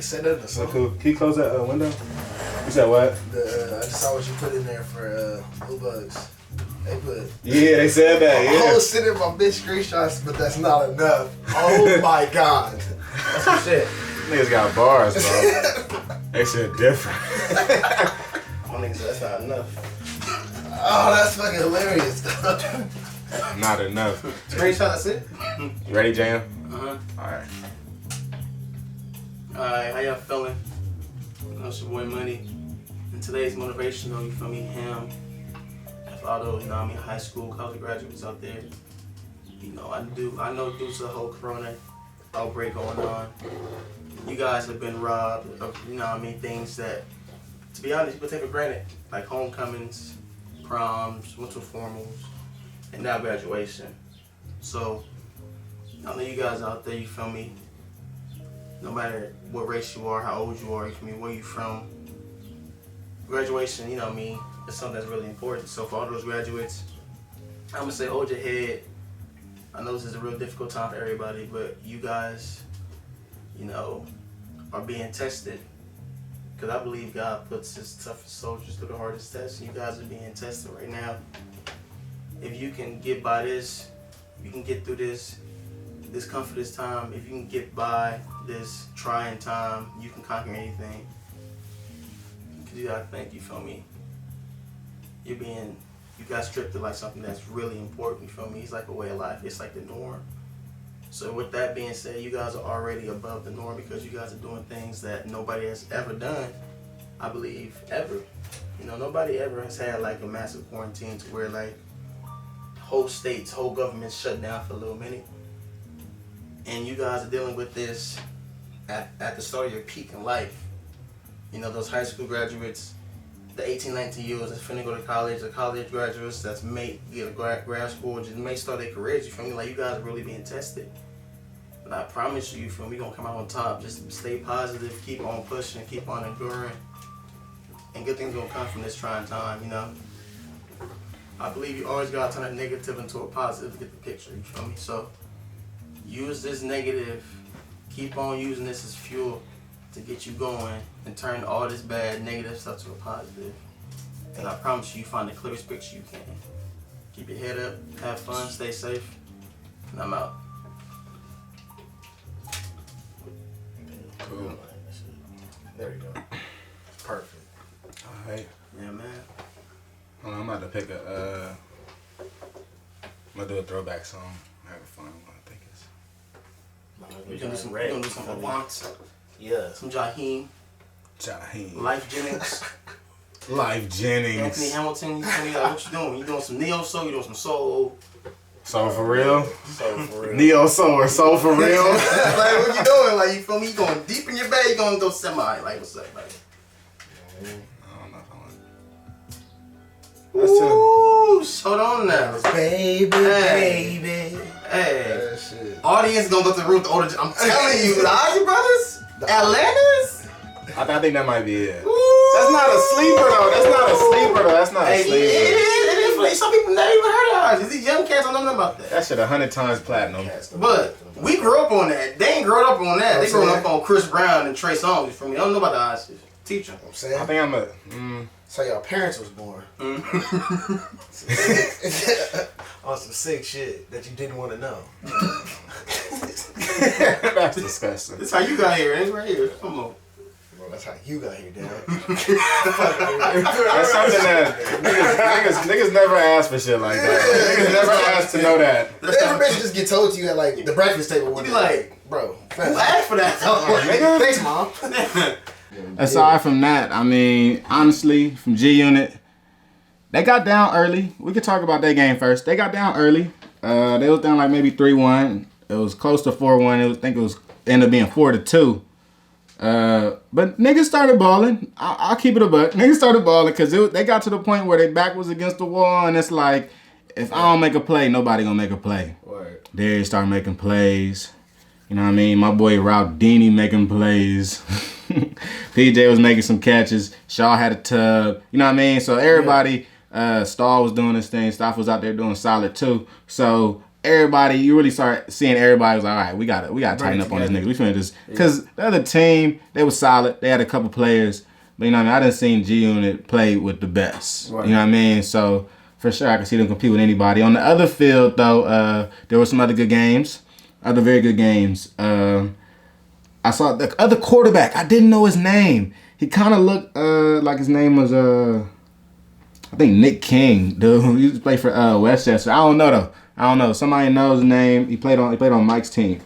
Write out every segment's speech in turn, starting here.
set it or something. Cool. Can you close that window? You said what? I just saw what you put in there for Blue Bugs. They put. Yeah, they said that. Yeah. I was sitting in my bitch screenshots, but that's not enough. Oh my god. That's some shit. Niggas got bars, bro. They shit different. My niggas, that's not enough. Oh, that's fucking hilarious. Not enough. Screenshot, that's it? You ready, Jam? Uh-huh. Alright, how y'all feeling? It's your boy Money. And today's motivational, you feel me, him. For all those, high school, college graduates out there. I know due to the whole corona outbreak going on, you guys have been robbed of, things that, to be honest, people take for granted. Like homecomings, proms, winter formals, and now graduation. So, I know you guys out there, you feel me, no matter what race you are, how old you are, you feel me, where you from, graduation, it's something that's really important. So for all those graduates, I'm gonna say hold your head. I know this is a real difficult time for everybody, but you guys, are being tested. Because I believe God puts his toughest soldiers through the hardest tests. And you guys are being tested right now. If you can get by this, you can get through this comfortless time. If you can get by this trying time, you can conquer anything. Because you gotta think, you feel me? You got stripped of like something that's really important, you feel me? It's like a way of life. It's like the norm. So with that being said, you guys are already above the norm because you guys are doing things that nobody has ever done, I believe, ever. Nobody ever has had like a massive quarantine to where like whole states, whole governments shut down for a little minute. And you guys are dealing with this at the start of your peak in life. Those high school graduates, the 18, 19 years that's finna go to college, the college graduates that's may get a grad school, just may start their careers, you feel me? Like you guys are really being tested. But I promise you, feel me, we're gonna come out on top. Just stay positive, keep on pushing, keep on enduring. And good things gonna come from this trying time, I believe you always gotta turn a negative into a positive to get the picture, you feel me? So use this negative, keep on using this as fuel to get you going and turn all this bad negative stuff to a positive. And I promise you, find the clearest picture you can. Keep your head up, have fun, stay safe, and I'm out. cool. There you go. Perfect. Alright. Yeah, man. Hold on, I'm about to pick I'm gonna do a throwback song. I have a fun one, I think it's. We're gonna do some Avant. Yeah. Some Jaheim. Life Jennings. Life Jennings. Anthony Hamilton. You tell me like, what you doing? You doing some neo soul? You doing some soul? Soul for real? Soul for real. Neo soul or soul for real? Like, what you doing? Like, you feel me? You going deep in your bag? You gonna go semi? Like, what's up? Like, I don't know if I want. That's ooh, hold on now. Baby, Hey. baby. Hey, That shit. audience gonna go to the roof. I'm telling you, the Ozzy Brothers, Atlantis. I think that might be it. Ooh. That's not a sleeper though. That's not a Hey, sleeper. it is. Some people never even heard of Ozzy. These young cats don't know nothing about that. That shit 100 times platinum. But we grew up on that. They ain't grown up on that. They You know grew what I'm up on Chris Brown and Trey Songz. For me, I don't know about the Ozzy. Teach them. I'm saying. I think I'm a. That's how your parents was born. On some sick shit that you didn't want to know. That's disgusting. This how you got here. It's right here. Come on. Well, that's how you got here, Dad. That's something that niggas never ask for shit like that. Niggas never ask to know that. Everybody just get told to you at like the breakfast table one You day. be like, bro, who asked for that? Nigga. thanks, Mom. Aside from that, I mean, honestly, from G Unit, they got down early. We could talk about that game first. They got down early. They was down like maybe 3-1. It was close to 4-1. I think it was ended up being 4-2. But niggas started balling. I'll keep it a buck. Niggas started balling because they got to the point where their back was against the wall, and it's like, if I don't make a play, nobody gonna make a play. Word. They started making plays. You know what I mean? My boy Roudini making plays. PJ was making some catches. Shaw had a tub. You know what I mean? So everybody, Stahl was doing his thing. Staff was out there doing solid too. So everybody, you really start seeing everybody was like, all right, we gotta tighten up on these niggas. We finna just because the other team, they was solid. They had a couple players, but you know what I mean. I didn't see G Unit play with the best. Right. You know what I mean? So for sure, I can see them compete with anybody. On the other field, though, there were some other good games, other very good games. I saw the other quarterback. I didn't know his name. He kind of looked like his name was I think Nick King, dude. He used to play for Westchester. I don't know though. I don't know. Somebody knows his name. He played on Mike's team.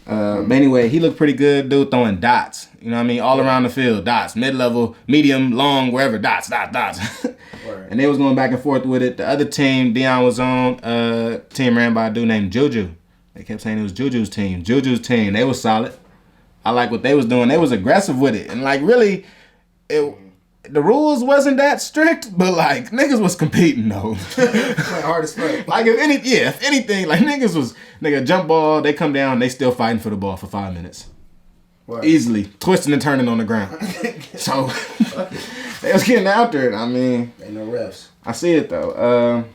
But anyway, he looked pretty good, dude, throwing dots. You know what I mean? All around the field, dots, mid-level, medium, long, wherever, dots. And they was going back and forth with it. The other team Dion was on, team ran by a dude named Juju. They kept saying it was Juju's team. They was solid. I like what they was doing. They was aggressive with it. And like really, the rules wasn't that strict, but like niggas was competing though. Hard as fuck. Like if anything, like nigga jump ball, they come down, they still fighting for the ball for 5 minutes. What? Easily. Twisting and turning on the ground. So they was getting after it. I mean, ain't no refs. I see it though.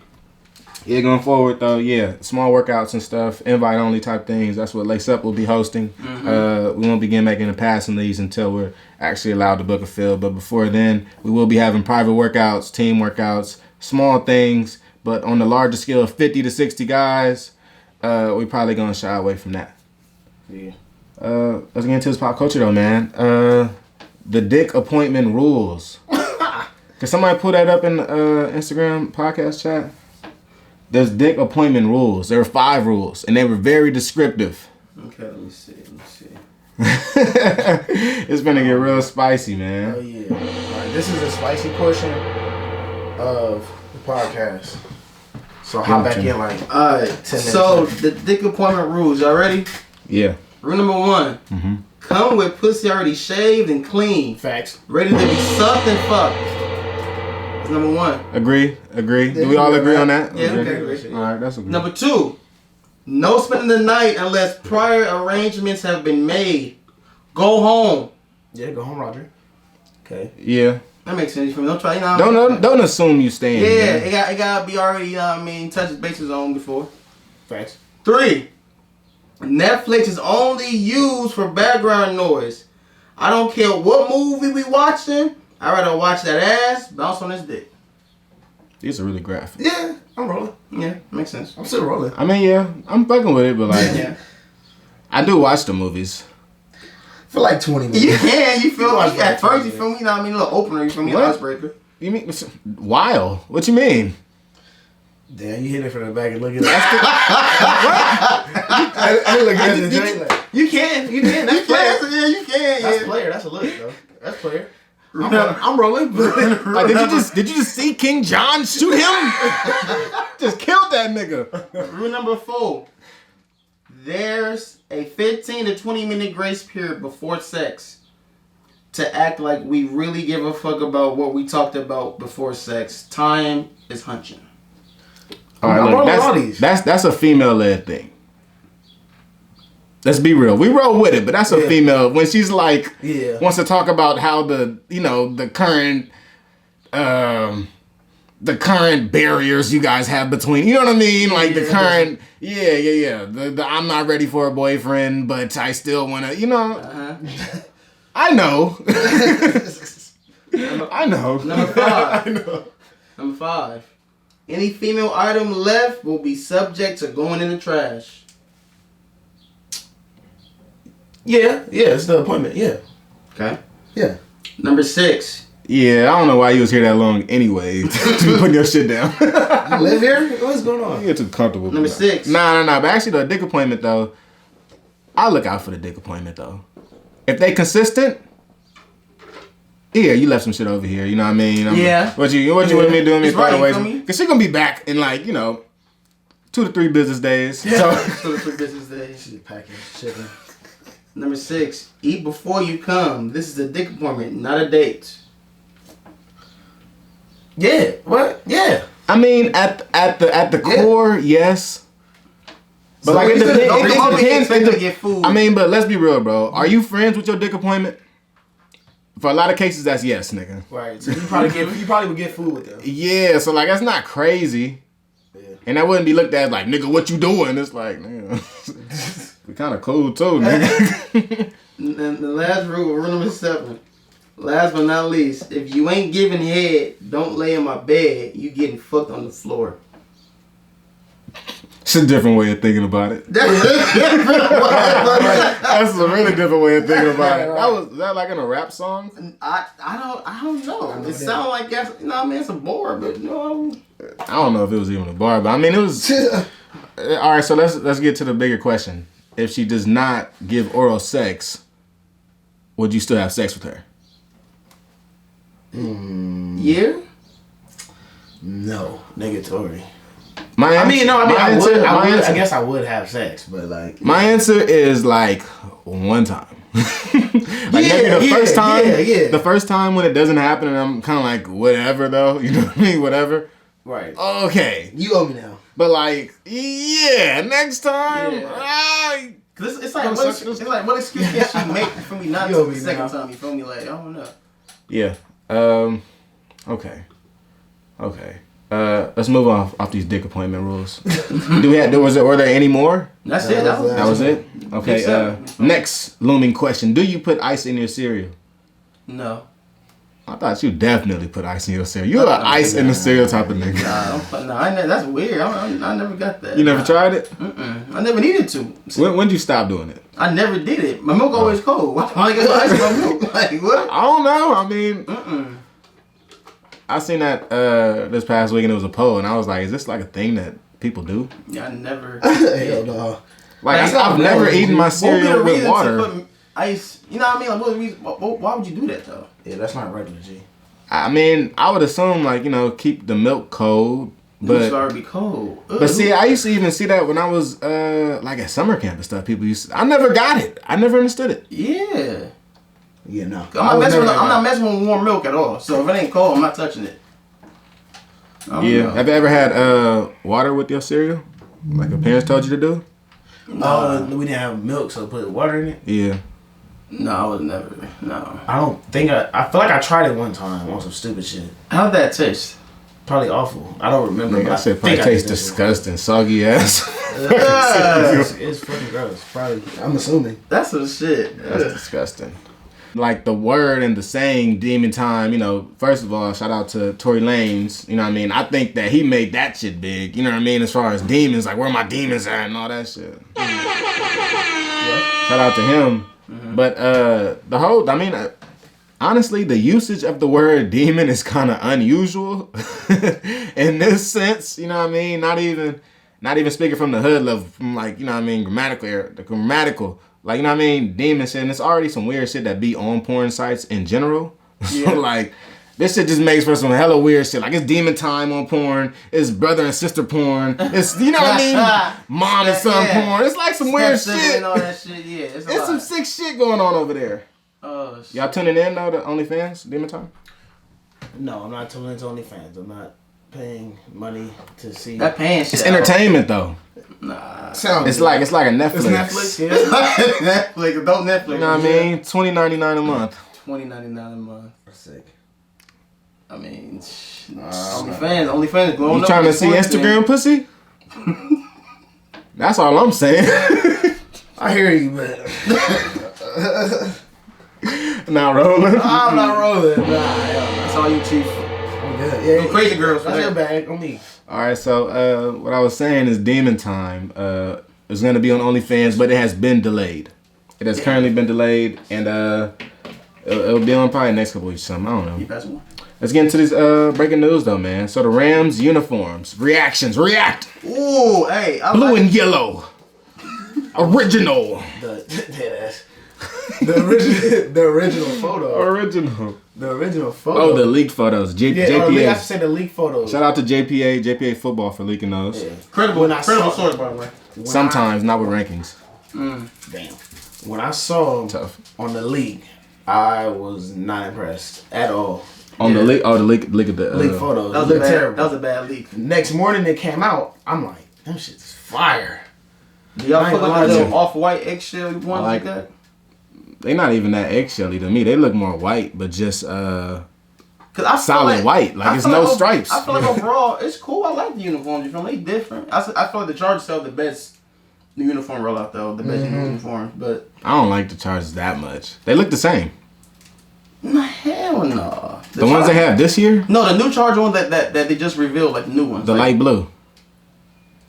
Yeah, going forward though, small workouts and stuff, invite only type things. That's what Laceup will be hosting. Mm-hmm. We won't begin making the passing leagues until we're actually allowed to book a field. But before then, we will be having private workouts, team workouts, small things. But on the larger scale of 50 to 60 guys, we're probably gonna shy away from that. Yeah. Let's get into this pop culture though, man. The dick appointment rules. Can somebody pull that up in the Instagram podcast chat? There's dick appointment rules. There were 5 rules, and they were very descriptive. Okay, let me see. It's gonna get real spicy, man. Oh yeah. All right, this is the spicy portion of the podcast. So hop back in like 10 minutes. So the dick appointment rules. Y'all ready? Yeah. Rule number 1. Mm-hmm. Come with pussy already shaved and clean. Facts. Ready to be sucked and fucked. That's number 1. Agree. Do we all agree on that? Yeah, okay. Agree. All right, that's a good. Number 2. No spending the night unless prior arrangements have been made. Go home. Yeah, go home, Roger. Okay. Yeah. That makes sense for me. Don't try. Don't assume you staying. Yeah, it gotta be already. Touch bases on before. Facts. 3. Netflix is only used for background noise. I don't care what movie we watching. I'd rather watch that ass bounce on his dick. These are really graphic. Yeah, I'm rolling. Yeah, makes sense. I'm still rolling. I mean, yeah, I'm fucking with it, but like, I do watch the movies. For like 20 minutes. You can, you feel me? At first, you feel me? You know what I mean? A little opener, you feel me? An icebreaker. You mean, while? What you mean? Damn, you hit it from the back and look at it. I look at the joint like, you can. That's player. Yeah, you can. That's player. That's a look, though. That's player. I'm rolling. Like, did you just see King John shoot him? Just killed that nigga. Rule number 4. There's a 15 to 20 minute grace period before sex to act like we really give a fuck about what we talked about before sex. Time is hunching. All right, look, that's a female-led thing. Let's be real. We roll with it, but that's a female. When she's like, wants to talk about how the current barriers you guys have between, you know what I mean? Like the current, The I'm not ready for a boyfriend, but I still want to, you know. I know. I know. Number 5. I know. Number 5. Any female item left will be subject to going in the trash. Yeah, it's the appointment. Yeah. Okay. Yeah. Number 6. Yeah, I don't know why you was here that long anyway. To be putting your shit down. You live here? What's going on? You get too comfortable. Number 6. Nah. But actually, the dick appointment though, I look out for the dick appointment though. If they consistent, you left some shit over here. You know what I mean? What you want me doing me part of ways? Because she gonna be back in like 2 to 3 business days. So 2 to 3 business days. She's packing chicken. Number 6. Eat before you come. This is a dick appointment, not a date. Yeah. What? Yeah. I mean, at the core, yes. But So like it depends. To get food. I mean, but let's be real, bro. Are you friends with your dick appointment? For a lot of cases, that's yes, nigga. Right. So you probably would get food with them. Yeah. So like, that's not crazy. Yeah. And that wouldn't be looked at like, nigga, what you doing? It's like, nigga, we kind of cool too, nigga. And the last rule number 7. Last but not least, if you ain't giving head, don't lay in my bed. You getting fucked on the floor. It's a different way of thinking about it. That's a really different way of thinking about it. Was that like in a rap song? I don't know. It sounds like that's, you know what I mean, it's a bar, but no. I don't know if it was even a bar, but I mean it was. All right, so let's get to the bigger question. If she does not give oral sex, would you still have sex with her? Yeah. No, negatory. I guess I would have sex, but like my answer is like one time. Maybe the first time. Yeah. The first time when it doesn't happen, and I'm kind of like whatever though. You know what I mean? Whatever. Right. Okay. You owe me now. But like, yeah, next time. Yeah. Cause it's like what excuse can she make for me not to the second time? You feel me? Like I don't know. Yeah. Okay. Let's move off these dick appointment rules. Were there any more? That's it. That was it. Okay. Next looming question: do you put ice in your cereal? No. I thought you definitely put ice in your cereal. You're an ice in the cereal type of nigga. That's weird. I never got that. You never tried it? I never needed to. When did you stop doing it? I never did it. My milk always cold. Why do I get ice in my milk? Like what? I don't know. I mean, I seen that this past week and it was a poll and I was like, is this like a thing that people do? Yeah, I never. Hell no. Like I've never eaten my cereal with water. To put ice, you know what I mean? Like, what reason? Why would you do that though? Yeah, that's not regular, G. I mean, I would assume like keep the milk cold, but it's already cold. But see, I used to even see that when I was like at summer camp and stuff. People I never got it. I never understood it. Yeah. Yeah, no. I'm not messing with warm milk at all. So if it ain't cold, I'm not touching it. Yeah. Have you ever had water with your cereal? Like your parents told you to do? No, we didn't have milk, so put water in it. Yeah. No, I was never. No. I don't think I feel like I tried it one time on some stupid shit. How'd that taste? Probably awful. I don't remember. I said probably tastes disgusting, soggy ass. It's fucking gross. Probably. I'm assuming. That's some shit. That's disgusting. Like the word and the saying demon time, first of all, shout out to Tory Lanez, you know what I mean? I think that he made that shit big, you know what I mean? As far as demons, like where my demons at and all that shit. Shout out to him. But honestly, the usage of the word demon is kind of unusual in this sense, you know what I mean? Not even speaking from the hood level, from like, you know what I mean, grammatical. Like, you know what I mean? Demon shit. And it's already some weird shit that be on porn sites in general. Yeah. So, like, this shit just makes for some hella weird shit. Like, it's demon time on porn. It's brother and sister porn. It's, you know what I mean? Mom and son porn. It's like some weird shit. And all that shit. Yeah, it's some sick shit going on over there. Oh, shit. Y'all tuning in, though, to OnlyFans? Demon time? No, I'm not tuning into OnlyFans. I'm not paying money to see. That paying shit. It's entertainment, though. Nah. It's like a Netflix. It's Netflix. Yeah. Netflix. Adult Netflix. You know what I mean? $20.99 a month. $20.99 a month. That's sick. I mean, OnlyFans growing up. You trying to see Instagram pussy? That's all I'm saying. I hear you, man. Not rolling. I'm not rolling. Nah, that's all you chief. I'm good. Yeah, crazy girls. That's your bag on me. All right, so what I was saying is Demon Time is going to be on OnlyFans, but it has been delayed. It has currently been delayed, and it'll be on probably next couple weeks or something. I don't know. Let's get into this breaking news, though, man. So the Rams uniforms, reactions, react. Ooh, hey. Blue and yellow. Original. The original photo. The original photo. Oh, the leaked photos. JPA. I have to say the leaked photos. Shout out to JPA Football for leaking those. Yeah. Credible source, by the way. Sometimes, not with rankings. Damn. When I saw him on the leak, I was not impressed at all. On the leak? Oh, the leak of the... leak photos. That was a bad leak. Next morning it came out, I'm like, them shit's fire. Do y'all feel like a little off-white eggshell ones like that? They not even that eggshelly to me. They look more white, but just Cause I solid white. Like, it's no stripes. I feel like overall, it's cool. I like the uniforms. You feel me? They different. I feel like the Chargers have the best uniform rollout, though. The best uniform. But I don't like the Chargers that much. They look the same. Hell no. The ones they have this year? No, the new Charger one that they just revealed, like the new ones. The like, light blue.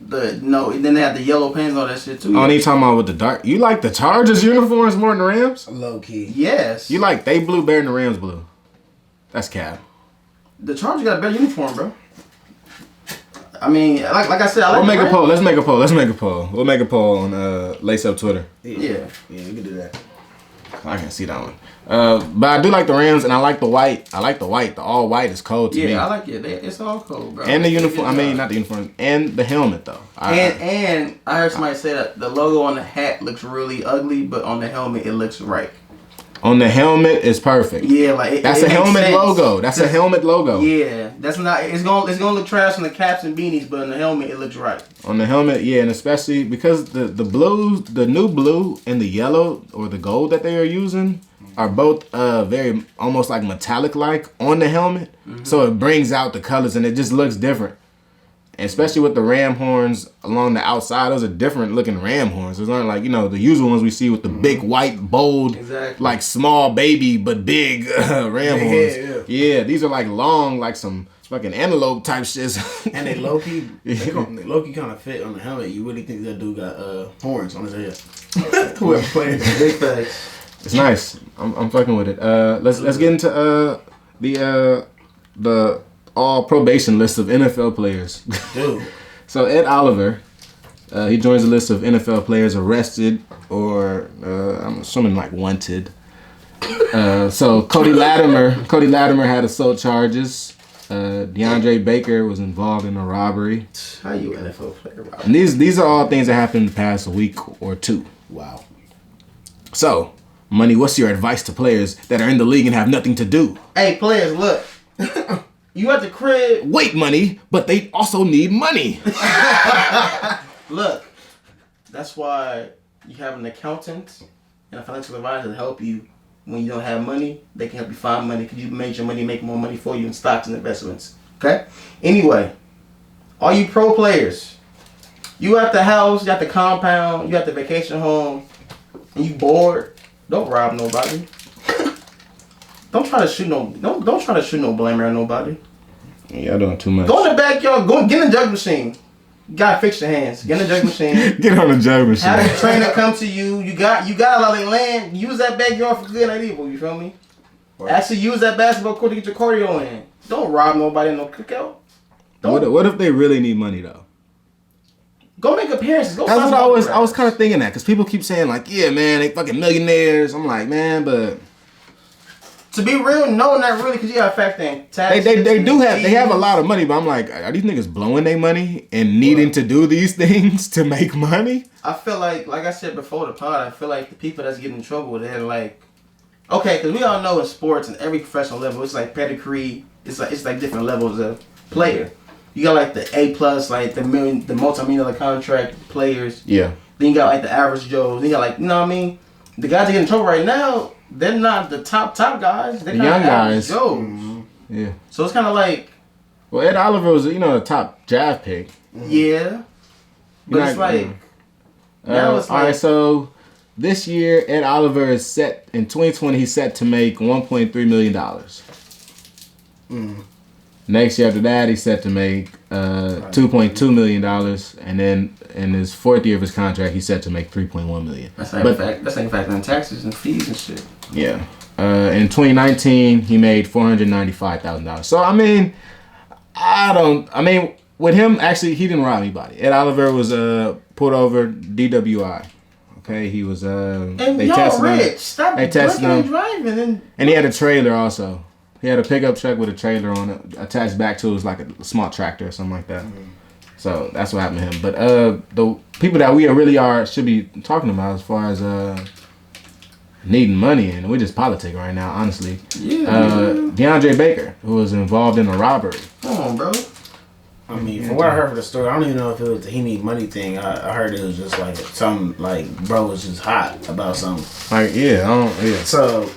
Then they have the yellow pants and all that shit too. Oh, and you talking about with the dark? You like the Chargers uniforms more than the Rams? Low key. Yes. You like they blue better than the Rams blue? That's cap. The Chargers got a better uniform, bro. I mean, like I said, I like. We'll make a poll. Let's make a poll. We'll make a poll on laceup Twitter. Yeah, we can do that. I can't see that one. But I do like the Rams, and I like the white. The all white is cold to me. Yeah, I like it. It's all cold, bro. And the uniform. I mean, not the uniform. And the helmet, though. And I heard somebody say that the logo on the hat looks really ugly, but on the helmet it looks right. On the helmet is perfect. Yeah, like that's a helmet logo. That's a helmet logo. Yeah, that's not. It's gonna look trash on the caps and beanies, but on the helmet it looks right. On the helmet, yeah, and especially because the blues, the new blue and the yellow or the gold that they are using are both very almost like metallic like on the helmet. Mm-hmm. So it brings out the colors and it just looks different. And especially with the ram horns along the outside, those are different looking ram horns. Those aren't like, the usual ones we see with the big, white, bold, like small baby, but big ram horns. Yeah, these are like long, like some fucking antelope type shit. And they low-key, kind of fit on the helmet. You really think that dude got horns on his head. Whoever playing big facts. It's nice. I'm fucking with it. Let's get into the all probation list of NFL players. Dude. So Ed Oliver, he joins the list of NFL players arrested or I'm assuming like wanted. So Cody Latimer had assault charges. DeAndre Baker was involved in a robbery. How you NFL player robbery? And these are all things that happened in the past week or two. Wow. So, Money, what's your advice to players that are in the league and have nothing to do? Hey, players, look. You at the crib. Wait, Money, but they also need money. Look, that's why you have an accountant and a financial advisor to help you when you don't have money. They can help you find money because you made your money make more money for you in stocks and investments. Okay? Anyway, all you pro players, you at the house, you at the compound, you at the vacation home, and you bored, don't rob nobody. Don't try to shoot no blame on nobody. Yeah, y'all doing too much. Go in the backyard. Go get in the jug machine. You gotta fix your hands. Get in the jug machine. Get on the jug machine. Have a trainer come to you. You got a lot of land. Use that backyard for good and evil. You feel me? Right. Actually, use that basketball court to get your cardio in. Don't rob nobody in no cookout. What if they really need money though? Go make appearances. That's what I was kind of thinking that because people keep saying like, yeah, man, they fucking millionaires. I'm like, man, but. To be real, no, not really, because you gotta factor in taxes. They have a lot of money, but I'm like, are these niggas blowing their money and needing to do these things to make money? I feel like I said before the pod, I feel like the people that's getting in trouble, they're like, okay, because we all know in sports and every professional level, it's like pedigree, it's like different levels of player. You got like the A+, like the multi-million contract players. Yeah. Then you got like the average Joes. Then you got like, you know what I mean? The guys that get in trouble right now, they're not the top guys. They're the young guys. Mm-hmm. Yeah. So it's kind of like. Well, Ed Oliver was, a top draft pick. Yeah. But it's like. Now it's like. All right, so this year, Ed Oliver is set, in 2020, he's set to make $1.3 million. Mm. Next year after that, he's set to make $2.2 million. And then in his fourth year of his contract, he's set to make $3.1 million. That's not factoring taxes and fees and shit. Yeah. In 2019, he made $495,000. So, with him, actually, he didn't rob anybody. Ed Oliver was pulled over DWI. Okay, he was. And they tested him. Stop testing him. Driving and he had a trailer also. He had a pickup truck with a trailer on it attached back to it. It was like a small tractor or something like that. Mm-hmm. So that's what happened to him. But the people that we really should be talking about as far as needing money, and we're just politic right now, honestly. Yeah. DeAndre Baker, who was involved in a robbery. Come on, bro. I mean, from what I heard from the story, I don't even know if it was the he need money thing. I heard it was just like something like bro was just hot about something. Like yeah. So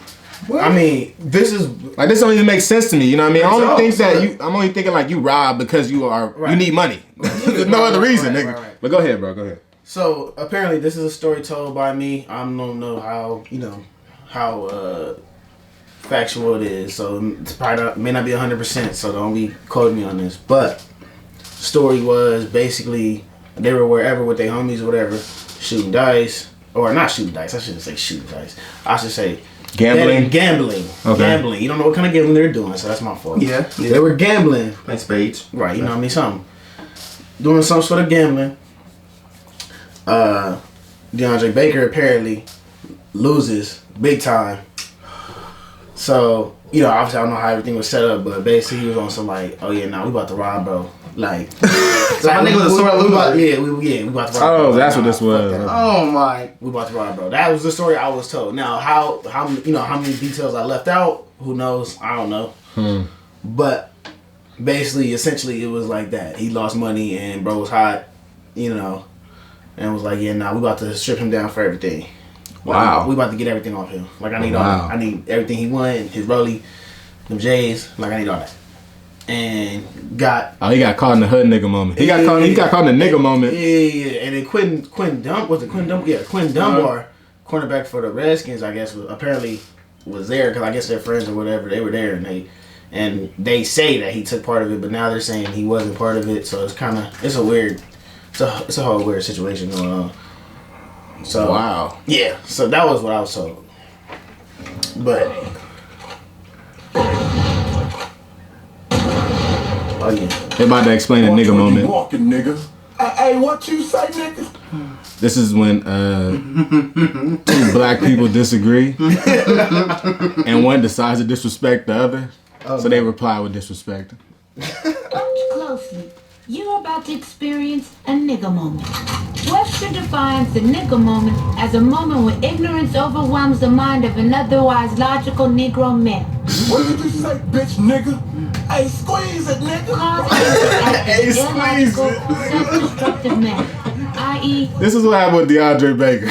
I mean, this is like this don't even make sense to me. You know what I mean? I only think so- that I'm only thinking like you rob because you need money. There's no other reason, nigga. Right. But go ahead, bro. Go ahead. So apparently, this is a story told by me. I don't know how factual it is. So it's probably may not be 100%. So don't be quoting me on this. But story was basically they were wherever with their homies or whatever, shooting dice, or not shooting dice. I shouldn't say shooting dice. I should say Gambling. Okay. Gambling. You don't know what kind of gambling they're doing, so that's my fault. Yeah. They were gambling. Playing spades. Right, you know what I mean? Something. Doing some sort of gambling. DeAndre Baker apparently loses big time. So, obviously I don't know how everything was set up, but basically he was on some like, oh yeah, we about to rob, bro. Like, so my nigga was a sort of loser. We about to rob. Oh, bro. that's what this was. Oh my. We about to rob, bro. That was the story I was told. Now, how many details I left out? Who knows? I don't know. But basically, essentially, it was like that. He lost money and bro was hot, and was like, yeah, we about to strip him down for everything. Wow. We about to get everything off him. Like, I need all that. I need everything he won, his rollie, them J's. Like, I need all that. And got... Oh, he got caught in the hood nigga moment. He got caught in the nigga moment. Yeah. And then Quinn Dunbar? Yeah, Quinn Dunbar, cornerback for the Redskins, I guess, apparently was there because I guess they're friends or whatever. They were there and they say that he took part of it, but now they're saying he wasn't part of it. So it's a whole weird situation going on. So wow. Yeah. So that was what I was told. But oh yeah. They about to explain a nigga moment. Walking, nigga. Hey, what you say, nigga? This is when two black people disagree and one decides to disrespect the other. So they reply with disrespect. Watch closely. You're about to experience a nigga moment. Webster defines the nigga moment as a moment when ignorance overwhelms the mind of an otherwise logical Negro man. What did you say, bitch, nigga? Hey, squeeze it, nigga. Hey, illogical, self-destructive man. I.e. This is what happened with DeAndre Baker.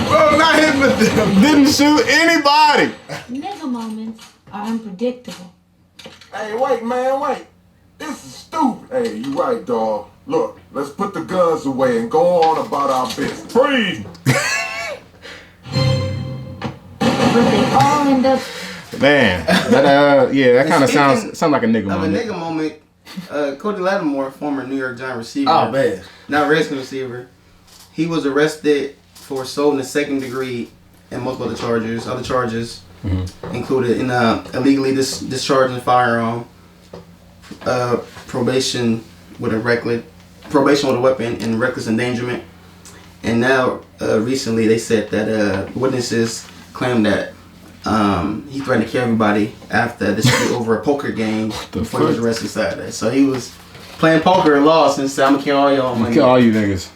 Bro, not him with them. Didn't shoot anybody. Nigga moments are unpredictable. Hey, wait, man, wait. This is stupid. Hey, you right, dawg. Look, let's put the guns away and go on about our business. Freeze! But they all end up... Man, that kind of sounds like a nigga moment. A nigga moment. Cody Lattimore, former New York Giants receiver. Oh man. Not Redskins receiver. He was arrested for assault in the second degree and multiple other charges, included in illegally discharging a firearm, probation with a weapon, and reckless endangerment. And now, recently, they said that witnesses claim that he threatened to kill everybody after this dispute over a poker game before he was arrested Saturday. So he was playing poker and lost and said, "I'm gonna kill all y'all." Kill all you niggas.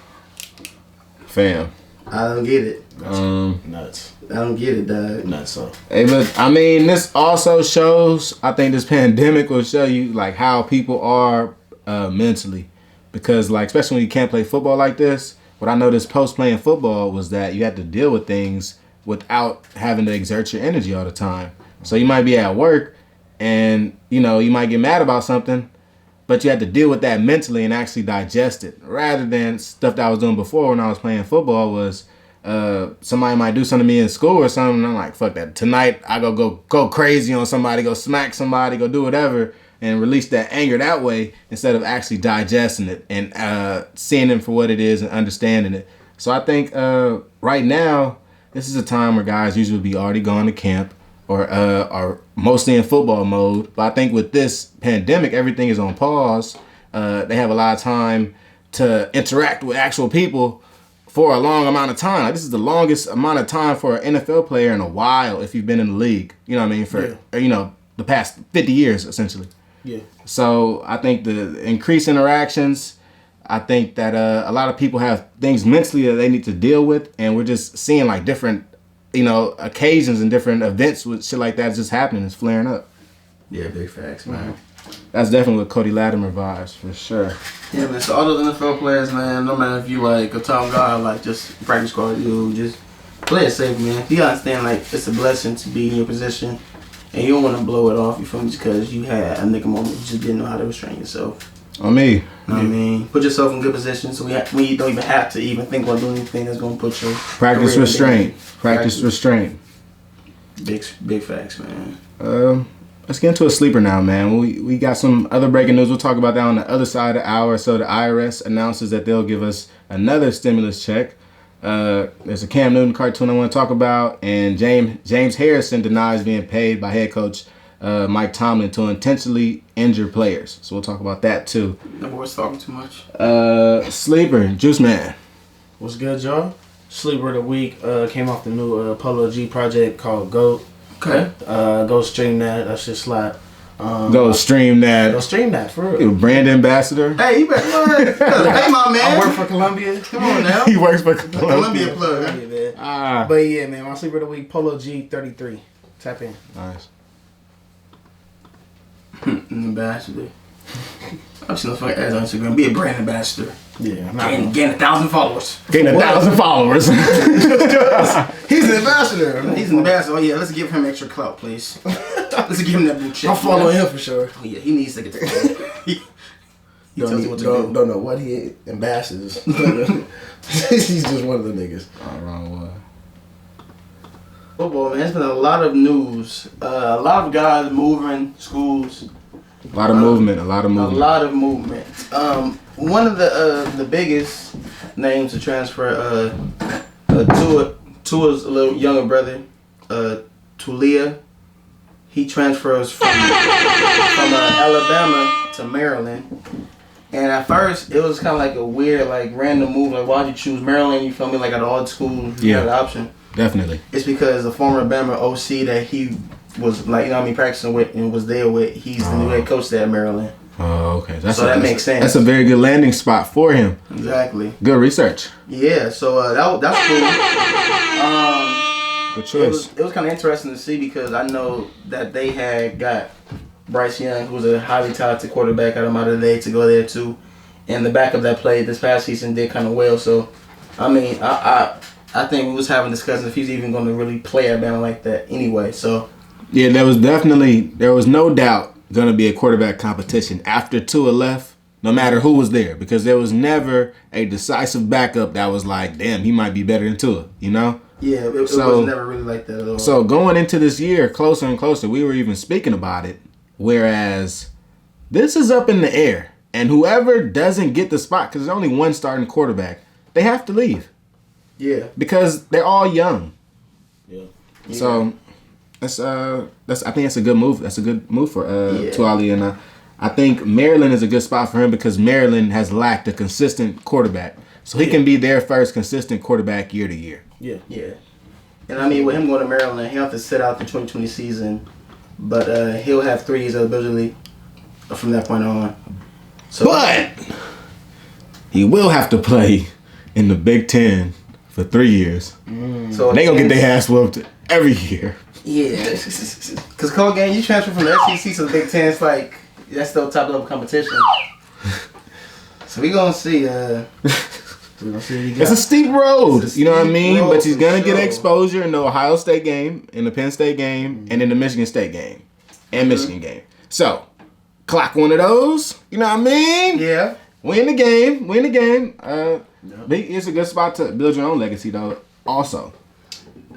Fam. I don't get it. Nuts. I don't get it, dog. Nuts. So. Hey, but I mean, this also shows. I think this pandemic will show you like how people are mentally, because like especially when you can't play football like this. What I noticed post playing football was that you had to deal with things without having to exert your energy all the time. So you might be at work, and you might get mad about something, but you had to deal with that mentally and actually digest it, rather than stuff that I was doing before when I was playing football was. Somebody might do something to me in school or something, and I'm like, fuck that. Tonight, I go crazy on somebody, go smack somebody, go do whatever, and release that anger that way instead of actually digesting it and seeing it for what it is and understanding it. So I think right now, this is a time where guys usually be already gone to camp or are mostly in football mode. But I think with this pandemic, everything is on pause. They have a lot of time to interact with actual people for a long amount of time. Like, this is the longest amount of time for an NFL player in a while if you've been in the league. You know what I mean? For the past 50 years, essentially. Yeah. So I think the increased interactions, I think that a lot of people have things mentally that they need to deal with, and we're just seeing like different, occasions and different events with shit like that just happening. It's flaring up. Yeah, big facts, man. That's definitely what Cody Latimer vibes for sure. Yeah, man. So all those NFL players, man, no matter if you like a top guy, like just practice squad, you just play it safe, man. You gotta understand, like, it's a blessing to be in your position, and you don't want to blow it off, you feel me, just because you had a nigga moment, you just didn't know how to restrain yourself. On me. You know what I mean? Put yourself in good position so when you don't even have to even think about doing anything that's going to put your Practice restraint. Practice restraint. Big facts, man. Let's get into a sleeper now, man. We got some other breaking news. We'll talk about that on the other side of the hour. So the IRS announces that they'll give us another stimulus check. There's a Cam Newton cartoon I want to talk about, and James Harrison denies being paid by head coach Mike Tomlin to intentionally injure players. So we'll talk about that too. No boy's talking too much. Sleeper, Juice Man. What's good, y'all? Sleeper of the week came off the new Polo G project called GOAT. Okay. Go stream that. That shit slap. Go stream that. Go stream that for real. Brand ambassador. Hey, you better hey, my man. I work for Columbia. Come on now. He works for Columbia plug. Yeah, man. But yeah, man, my sleeper of the week, Polo G 33. Tap in. Nice. An ambassador. I've seen those fucking ads on Instagram. Be a brand ambassador. Yeah. Gain 1,000 followers. Gain 1,000 followers. He's an ambassador. He's an ambassador. Oh yeah, let's give him extra clout, please. Let's give him that blue check. I'm following him for sure. Oh yeah, he needs to get the He tells you what to do. Don't know what he ambassadors. He's just one of the niggas. Wrong one. Football, man. There's been a lot of news. A lot of guys moving schools. A lot of movement. A lot of movement. One of the biggest names to transfer Tua's little younger brother, Tulia. He transfers from Alabama to Maryland. And at first, it was kind of like a weird, like, random move. Like, why'd you choose Maryland? You feel me? Like, out of all the schools, you had the option. Definitely. It's because the former Bama OC that he was, like, you know what I mean, practicing with and was there with, he's the new head coach there at Maryland. Oh, okay. That makes sense. That's a very good landing spot for him. Exactly. Good research. Yeah, so that's cool. Good choice. It was kind of interesting to see because I know that they had got Bryce Young, who was a highly talented quarterback out of Mater Dei, to go there too. And the backup that played this past season did kind of well. So, I mean, I think we was having discussions if he's even going to really play at Bama like that anyway. So, yeah, there was no doubt going to be a quarterback competition after Tua left, no matter who was there, because there was never a decisive backup that was like, damn, he might be better than Tua, you know? Yeah, it was never really like that at all. So going into this year, closer and closer, we were even speaking about it, whereas this is up in the air, and whoever doesn't get the spot, because there's only one starting quarterback, they have to leave. Yeah. Because they're all young. Yeah. So that's I think that's a good move. That's a good move for Tuali, and I think Maryland is a good spot for him because Maryland has lacked a consistent quarterback. So he can be their first consistent quarterback year to year. Yeah. Yeah. And I mean, with him going to Maryland, he'll have to sit out the 2020 season, but he'll have 3 years of eligibility from that point on. So, but he will have to play in the Big Ten for 3 years. So they gonna get their ass whooped every year. Yeah, because Cole Gang, you transfer from the SEC to the Big Ten, it's like that's still top level competition. So we gonna see. It's a steep road, you know what I mean? But he's gonna get exposure in the Ohio State game, in the Penn State game, and in the Michigan State game, and Michigan game. So clock one of those, you know what I mean? Yeah. Win the game. It's a good spot to build your own legacy, though. Also.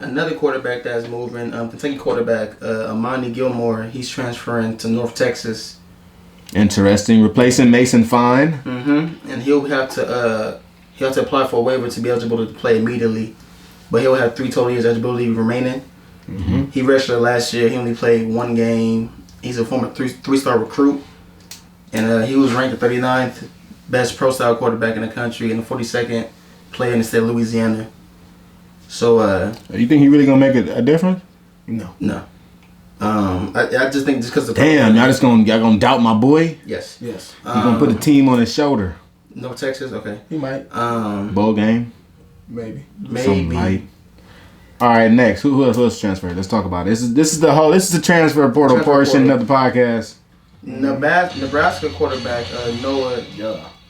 Another quarterback that's moving, Kentucky quarterback, Amani Gilmore, he's transferring to North Texas. Interesting. Replacing Mason Fine. Mm-hmm. And he'll have to apply for a waiver to be eligible to play immediately. But he'll have 3 total years eligibility remaining. Mm-hmm. He redshirted last year. He only played 1 game. He's a former 3-star recruit. And he was ranked the 39th best pro-style quarterback in the country and the 42nd player in the state of Louisiana. So, you think he really gonna make a difference? No. I just think just because of damn, y'all gonna doubt my boy? Yes. You gonna put the team on his shoulder? No Texas, okay. He might. Bowl game, maybe. Some might. All right, next. Who else transferred? Let's talk about it. This is the transfer portal portion of the podcast. Nebraska quarterback Noah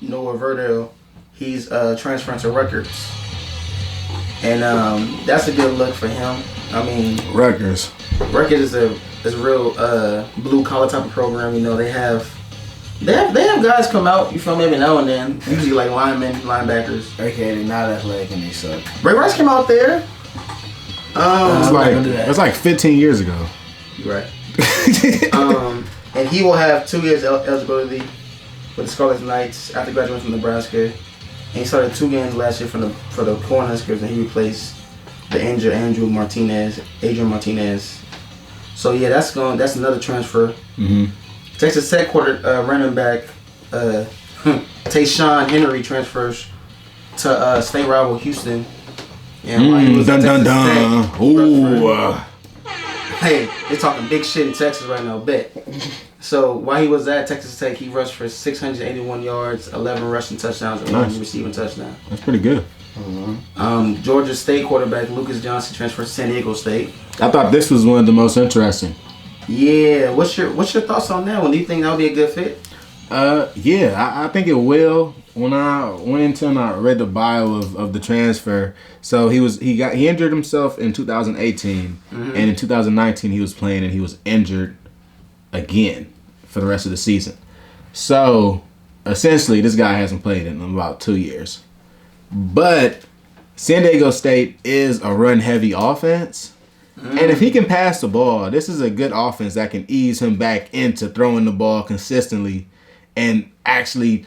Verdell, he's transferring to Rutgers, and that's a good look for him. I mean, Rutgers is a real blue collar type of program. You know, they have guys come out. You feel me? Every now and then, usually like linemen, linebackers. Okay, they're not athletic and they suck. Ray Rice came out there. It's like 15 years ago. You're right. And he will have 2 years eligibility with the Scarlet Knights after graduating from Nebraska. And he started 2 games last year for the Cornhuskers, and he replaced the injured Adrian Martinez. So yeah, that's another transfer. Mm-hmm. Texas Tech running back Tayshawn Henry transfers to state rival Houston. And while he was at Texas Tech, Ooh. Hey, they're talking big shit in Texas right now, bet. So while he was at Texas Tech, he rushed for 681 yards, 11 rushing touchdowns, and 1 receiving touchdown. That's pretty good. Mm-hmm. Georgia State quarterback Lucas Johnson transferred to San Diego State. I thought this was one of the most interesting. Yeah, what's your thoughts on that one? Do you think that would be a good fit? I think it will. When I went into and I read the bio of the transfer, so he injured himself in 2018, and in 2019 he was playing and he was injured again for the rest of the season. So essentially, this guy hasn't played in about 2 years. But San Diego State is a run-heavy offense. And if he can pass the ball, this is a good offense that can ease him back into throwing the ball consistently and actually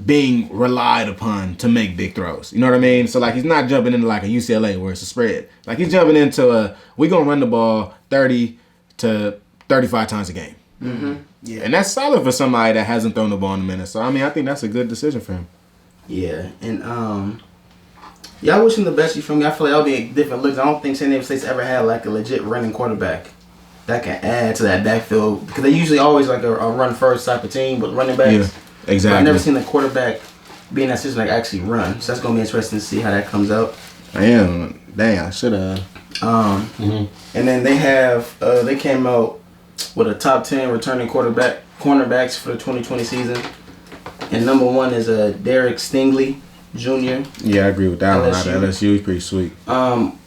being relied upon to make big throws. You know what I mean? So, like, he's not jumping into, like, a UCLA where it's a spread. Like, he's jumping into we're going to run the ball 30 to 35 times a game. Mm-hmm. Yeah. And that's solid for somebody that hasn't thrown the ball in a minute. So, I mean, I think that's a good decision for him. Yeah, and I wish him the best. You feel me? I feel like that'll be a different look. I don't think San Diego State's ever had like a legit running quarterback that can add to that backfield because they usually always like a run first type of team with running backs. Yeah, exactly. But I've never seen the quarterback be in that situation like actually run. So that's gonna be interesting to see how that comes out. I am. Dang, I should have. And then they came out with a top 10 returning cornerbacks for the 2020 season, and number 1 is Derek Stingley Jr. Yeah, I agree with that one. LSU is pretty sweet.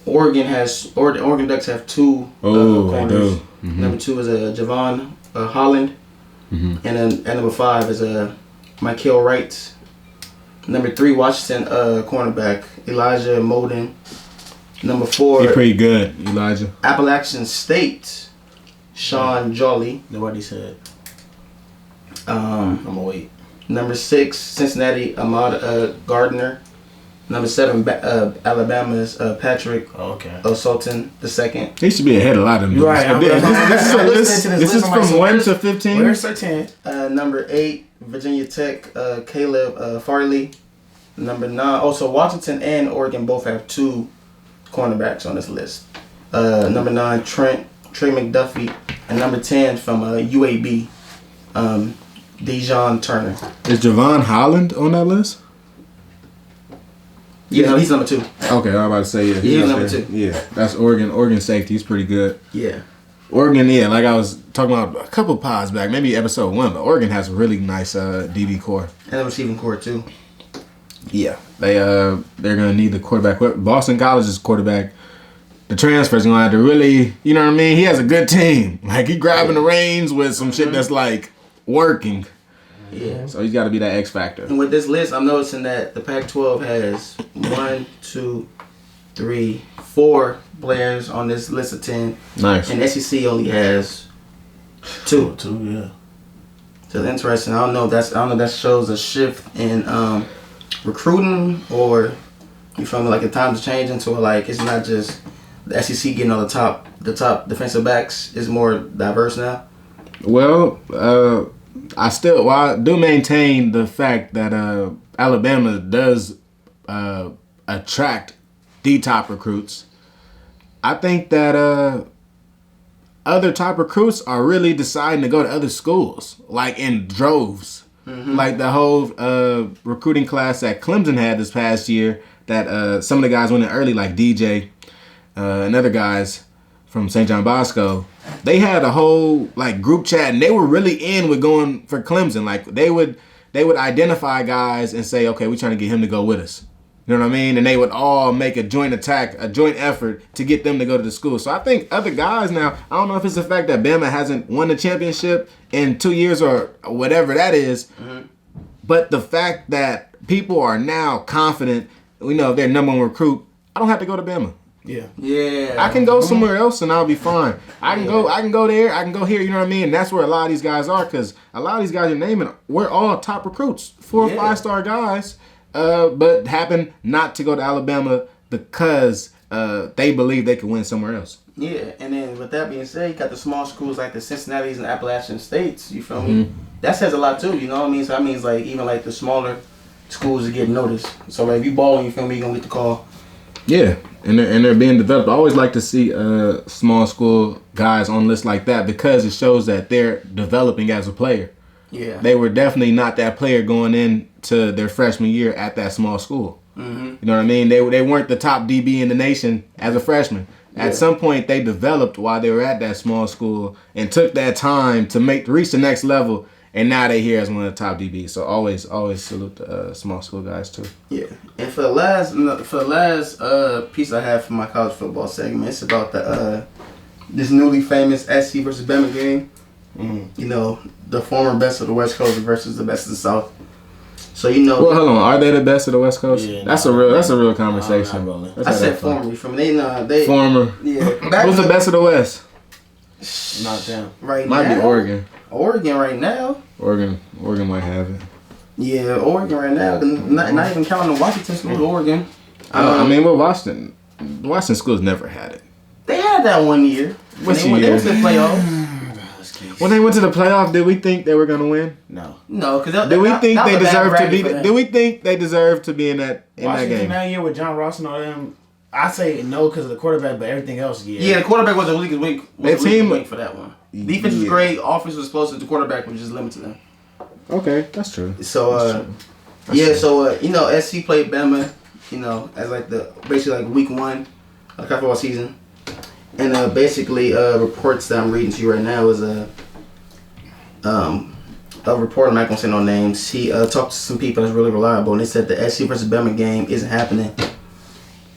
Oregon Ducks have 2 corners. Mm-hmm. Number 2 is Javon Holland, and then number 5 is Mykael Wright. Number 3, Washington cornerback Elijah Molden. Number 4, he's pretty good, Elijah. Appalachian State Sean Jolly. Nobody said. I'm gonna wait. Number 6, Cincinnati Ahmad Gardner. Number 7, Alabama's Patrick Sultan II. He should be ahead of a lot of them. You're right. This is from 1 to 15? Where's 10? Number 8, Virginia Tech Caleb Farley. Number 9, so Washington and Oregon both have 2 cornerbacks on this list. Number 9, Trey McDuffie. And number 10 from UAB, Dejon Turner. Is Javon Holland on that list? Yeah, no, he's number 2. Okay, I was about to say, yeah. He's number 2. Yeah, that's Oregon. Oregon safety. He's pretty good. Yeah. Oregon, yeah, like I was talking about a couple pods back, maybe episode 1, but Oregon has a really nice DB core. And a receiving core, too. Yeah. They're going to need the quarterback. Boston College's quarterback, the transfer's going to have to really, you know what I mean? He has a good team. Like, he grabbing the reins with some shit that's, like, working. Yeah. So he's got to be that X factor. And with this list, I'm noticing that the Pac-12 has 1, 2, 3, 4 players on this list of 10. Nice. And SEC only has 2. 2, yeah. So it's interesting. I don't know if that shows a shift in recruiting, or you feel me, like the times are changing to like it's not just the SEC getting all the top defensive backs. It's more diverse now. Well, I do maintain the fact that Alabama does attract the top recruits. I think that other top recruits are really deciding to go to other schools, like in droves. Mm-hmm. Like the whole recruiting class that Clemson had this past year, that some of the guys went in early, like DJ and other guys from St. John Bosco, they had a whole like group chat, and they were really in with going for Clemson. Like they would identify guys and say, okay, we're trying to get him to go with us. You know what I mean? And they would all make a joint attack, a joint effort to get them to go to the school. So I think other guys now, I don't know if it's the fact that Bama hasn't won the championship in 2 years or whatever that is, but the fact that people are now confident, we know if they're number one recruit, I don't have to go to Bama. Yeah. I can go somewhere else and I'll be fine. I can go there, I can go here, you know what I mean? And that's where a lot of these guys are, because a lot of these guys you're naming, we're all top recruits, 4 or 5 star guys. But happen not to go to Alabama because they believe they can win somewhere else. Yeah, and then with that being said, you got the small schools like the Cincinnati's and Appalachian States. You feel me? That says a lot too. You know what I mean? So that means like even like the smaller schools are getting noticed. So like if you balling, you feel me? You gonna get the call. Yeah, and they're being developed. I always like to see small school guys on lists like that because it shows that they're developing as a player. Yeah, they were definitely not that player going into their freshman year at that small school. You know what I mean? They weren't the top DB in the nation as a freshman. At some point, they developed while they were at that small school and took that time to reach the next level. And now they here as one of the top DBs. So always salute the small school guys too. Yeah, and for the last piece I have for my college football segment, it's about the this newly famous SC versus Bama game. You know, the former best of the West Coast versus the best of the South. So you know. Well, hold on. Are they the best of the West Coast? Yeah, that's a real conversation. I said formerly from they former. Yeah. Who's the best of the West? Not them. Right Might now. be Oregon. Oregon right now. Oregon might have it. Yeah, Oregon right now. Not even counting the Washington school. Oregon. I mean, well, Washington schools never had it. They had that 1 year. Which year? They went to the playoffs. When they went to the playoff, did we think they were gonna win? No, because did we think they deserved to be? Did we think they deserved to be in that game? That year with John Ross and all them, I say no because of the quarterback, but everything else, yeah. Yeah, the quarterback was a weakest link. Team for that one. Defense was great. Offense was explosive. The quarterback was just limited them. Okay, that's true. So you know, SC played Bama, you know, as like basically like week 1 of the football season, and basically reports that I'm reading to you right now is a report. I'm not gonna say no names. He talked to some people that's really reliable, and they said the SC versus Bama game isn't happening,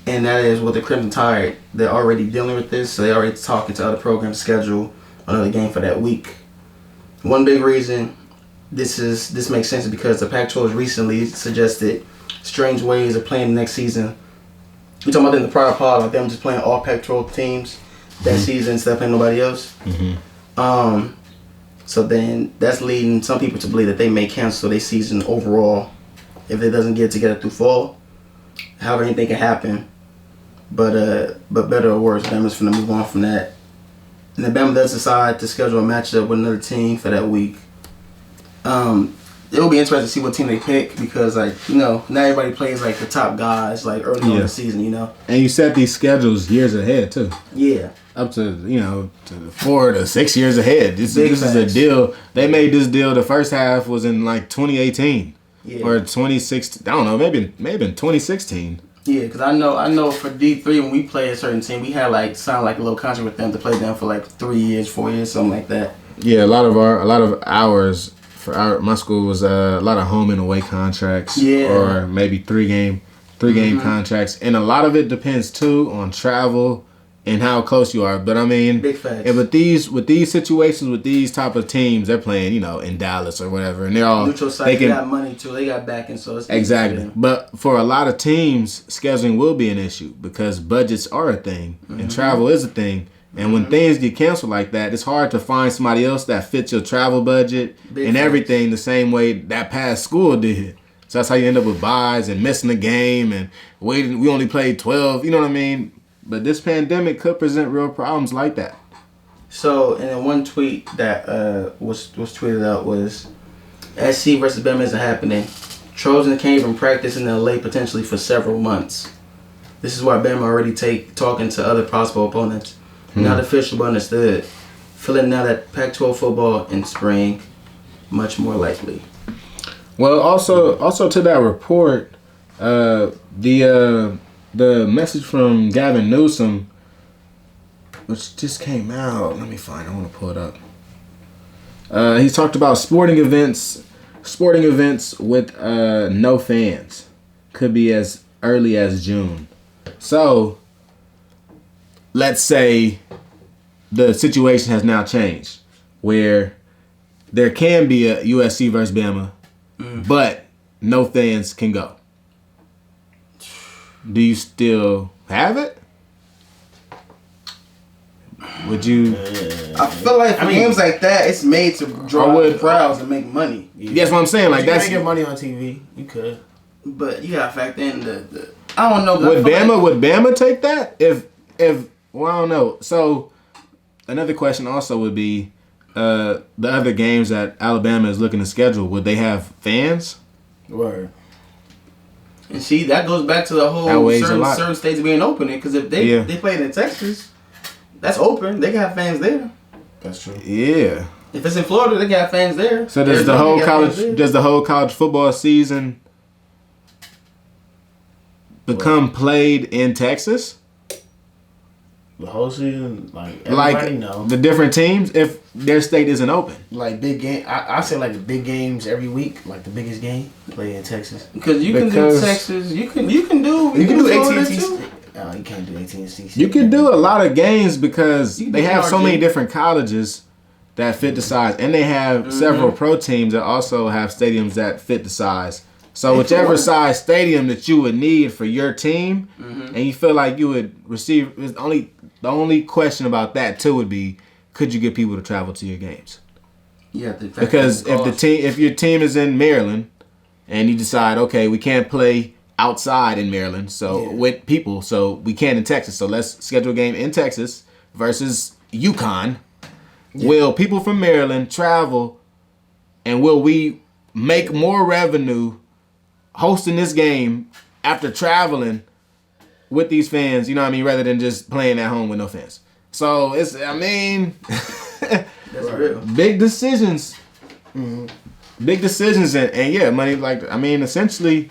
and that is with the Crimson Tide. They're already dealing with this, so they're already talking to other programs to schedule another game for that week. One big reason this makes sense is because the Pac-12 has recently suggested strange ways of playing next season. We talking about in the prior pod, like them just playing all Pac-12 teams that season instead of playing nobody else. So then that's leading some people to believe that they may cancel their season overall if it doesn't get together through fall. However, anything can happen. But better or worse, Bama's finna move on from that. And then Bama does decide to schedule a matchup with another team for that week. It will be interesting to see what team they pick because, like, you know, not everybody plays like the top guys like early on in the season, you know. And you set these schedules years ahead too. Yeah. Up to 4 to 6 years ahead. This is a deal. They made this deal. The first half was in like 2018 or 2016. I don't know. Maybe in 2016. Yeah, because I know for D3 when we play a certain team, we had like signed like a little contract with them to play them for like 3 years, 4 years, something like that. Yeah, a lot of ours for my school was a lot of home and away contracts. Yeah. Or maybe three game contracts, and a lot of it depends too on travel and how close you are. But I mean, big facts. And with these situations, with these type of teams, they're playing, you know, in Dallas or whatever, and they're all neutral site. They got money too. They got backing, so it's exactly. But for a lot of teams, scheduling will be an issue because budgets are a thing and travel is a thing. And when things get canceled like that, it's hard to find somebody else that fits your travel budget and everything the same way that past school did. So that's how you end up with buys and missing the game and waiting. We only played 12. You know what I mean? But this pandemic could present real problems like that. So, and then one tweet that was tweeted out was, SC versus Bama isn't happening. Trojans can't even practice in LA potentially for several months. This is why Bama already talking to other possible opponents. Not official, but understood. Feeling now that Pac-12 football in spring, much more likely. Well, also to that report, the message from Gavin Newsom, which just came out. Let me find. I want to pull it up. He talked about sporting events with no fans could be as early as June. So, let's say the situation has now changed where there can be a USC versus Bama, but no fans can go. Do you still have it? Would you? I feel like for games like that, it's made to draw crowds and make money. That's what I'm saying. Like that's you can get money on TV. You could, but you gotta factor in the I don't know. Would Bama take that? If well, I don't know. So another question also would be the other games that Alabama is looking to schedule. Would they have fans? Word. And see, that goes back to the whole certain states being open. Because if they played in Texas, that's open. They can have fans there. That's true. Yeah. If it's in Florida, they can have fans there. So does the whole college football season become played in Texas? The whole season, everybody know. The different teams, if their state isn't open. Like big game, I say like the big games every week, like the biggest game play in Texas. Because you can do Texas, you can do AT&T. No, you can't do AT&T. You can do a lot of games because they have so many different colleges that fit the size, and they have several pro teams that also have stadiums that fit the size. So whichever size stadium that you would need for your team, and you feel like you would receive, the only question about that too would be, could you get people to travel to your games? Yeah, because if your team is in Maryland, and you decide, okay, we can't play outside in Maryland, with people, so we can in Texas. So let's schedule a game in Texas versus UConn. Yeah. Will people from Maryland travel, and will we make more revenue hosting this game after traveling with these fans, you know what I mean, rather than just playing at home with no fans? So it's, I mean, that's real. Big decisions. Mm-hmm. Big decisions, and yeah, money, essentially,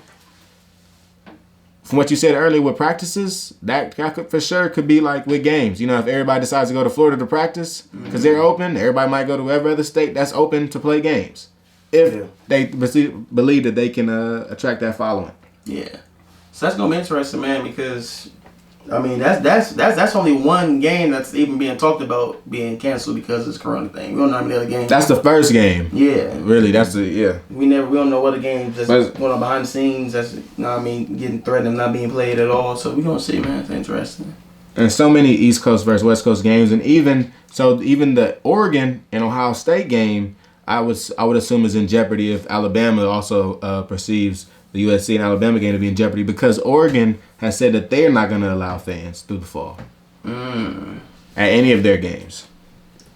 from what you said earlier with practices, that could, for sure could be like with games. You know, if everybody decides to go to Florida to practice because they're open, everybody might go to every other state that's open to play games. If they believe that they can attract that following. Yeah. So that's gonna be interesting, man, because that's only one game that's even being talked about being canceled because of this corona thing. We don't know how many other games. That's the first game. Yeah. Really, that's the We don't know what the games that's going on behind the scenes that's getting threatened of not being played at all. So we're gonna see, man. It's interesting. And so many East Coast versus West Coast games, and even the Oregon and Ohio State game, I would assume is in jeopardy if Alabama also perceives the USC and Alabama game to be in jeopardy, because Oregon has said that they're not going to allow fans through the fall at any of their games.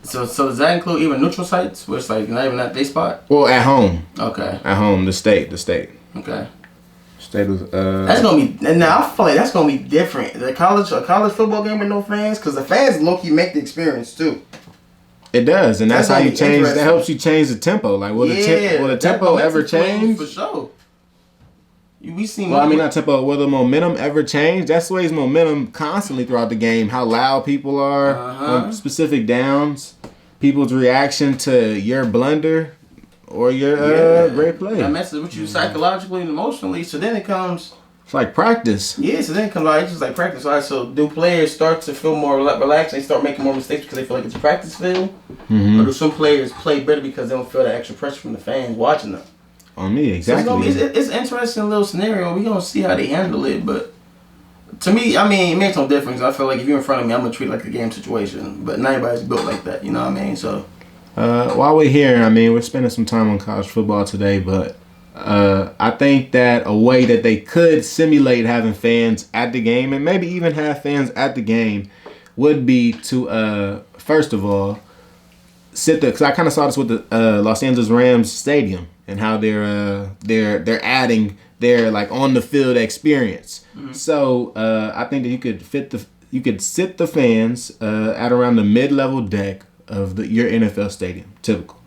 So does that include even neutral sites, where it's like not even at their spot? Well, at home. Okay. At home, the state. Okay. State was. That's gonna be. Now I feel like that's gonna be different. A college football game with no fans, because the fans low key make the experience too. It does, and that's how you change. That helps you change the tempo. Like, will the tempo ever change? For sure. We seen. Well, not tempo. Will the momentum ever change? That's the way it's momentum constantly throughout the game. How loud people are on specific downs, people's reaction to your blunder or your great play. That messes with you psychologically and emotionally. So then it comes. It's like practice. Yeah, so then it comes it's just like practice. Right? So do players start to feel more relaxed? They start making more mistakes because they feel like it's a practice field? Or do some players play better because they don't feel that extra pressure from the fans watching them? On me, exactly. So it's an interesting little scenario. We're going to see how they handle it. But to me, it makes no difference. I feel like if you're in front of me, I'm going to treat it like a game situation. But not everybody's built like that. You know what I mean? So while we're here, we're spending some time on college football today, but I think that a way that they could simulate having fans at the game, and maybe even have fans at the game, would be to first of all because I kind of saw this with the Los Angeles Rams stadium and how they're adding their like on the field experience. So I think that you could sit the fans at around the mid-level deck of your NFL stadium, typical,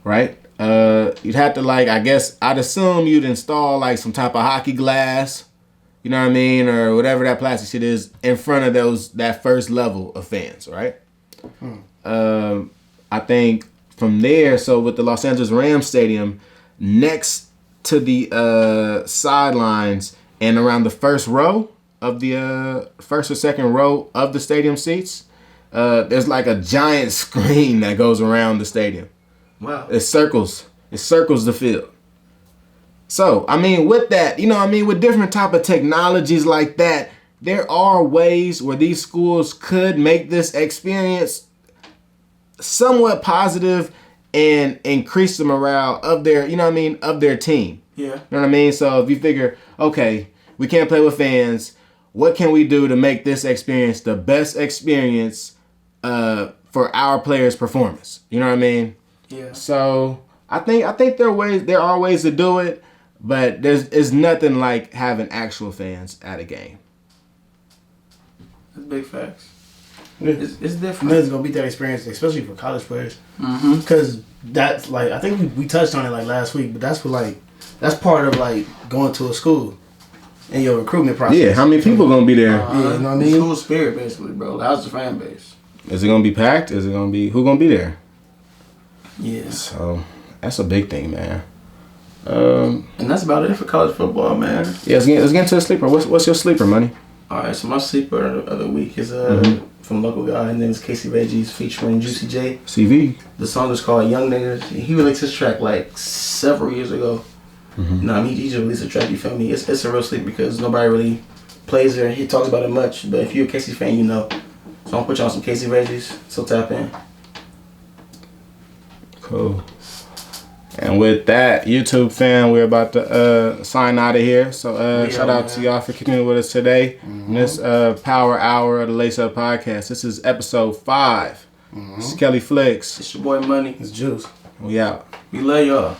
right? You'd have to I'd assume you'd install like some type of hockey glass, you know what I mean, or whatever that plastic shit is, in front of that first level of fans, right? I think from there, so with the Los Angeles Rams Stadium, next to the sidelines and around the first row of the first or second row of the stadium seats, there's like a giant screen that goes around the stadium. Wow. It circles the field. So, I mean, with that, you know what I mean, with different type of technologies like that, there are ways where these schools could make this experience somewhat positive and increase the morale of their, you know what I mean, of their team. Yeah. You know what I mean? So if you figure, okay, we can't play with fans, what can we do to make this experience the best experience for our players' performance? You know what I mean? Yeah. So I think there are ways to do it, but there's nothing like having actual fans at a game. That's big facts. Yeah. It's different. Nothing's gonna beat that experience, especially for college players. Mm-hmm. Because that's like, I think we touched on it like last week, but that's part of like going to a school and your recruitment process. Yeah, how many people gonna be there? Yeah, you know what I mean? School spirit, basically, bro. How's the fan base? Is it gonna be packed? Is it gonna be who gonna be there? Yeah. So that's a big thing, man. And that's about it for college football, man. Yeah, let's get into the sleeper. What's your sleeper, Money? All right, so my sleeper of the week is from a local guy. His name is Casey Veggies featuring Juicy J. CV. The song is called Young Niggas. He released his track like several years ago. Mm-hmm. No, I mean, he just released a track, you feel me? It's a real sleeper because nobody really plays it. He talks about it much, but if you're a Casey fan, you know. So I'm gonna put you on some Casey Veggies, so tap in. Cool. And with that, YouTube fan, we're about to sign out of here. So shout out to y'all for kicking it with us today in this Power Hour of the Laceup Podcast. This is episode 5. It's Kelly Flicks. It's your boy Money. It's Juice. We out. We love y'all.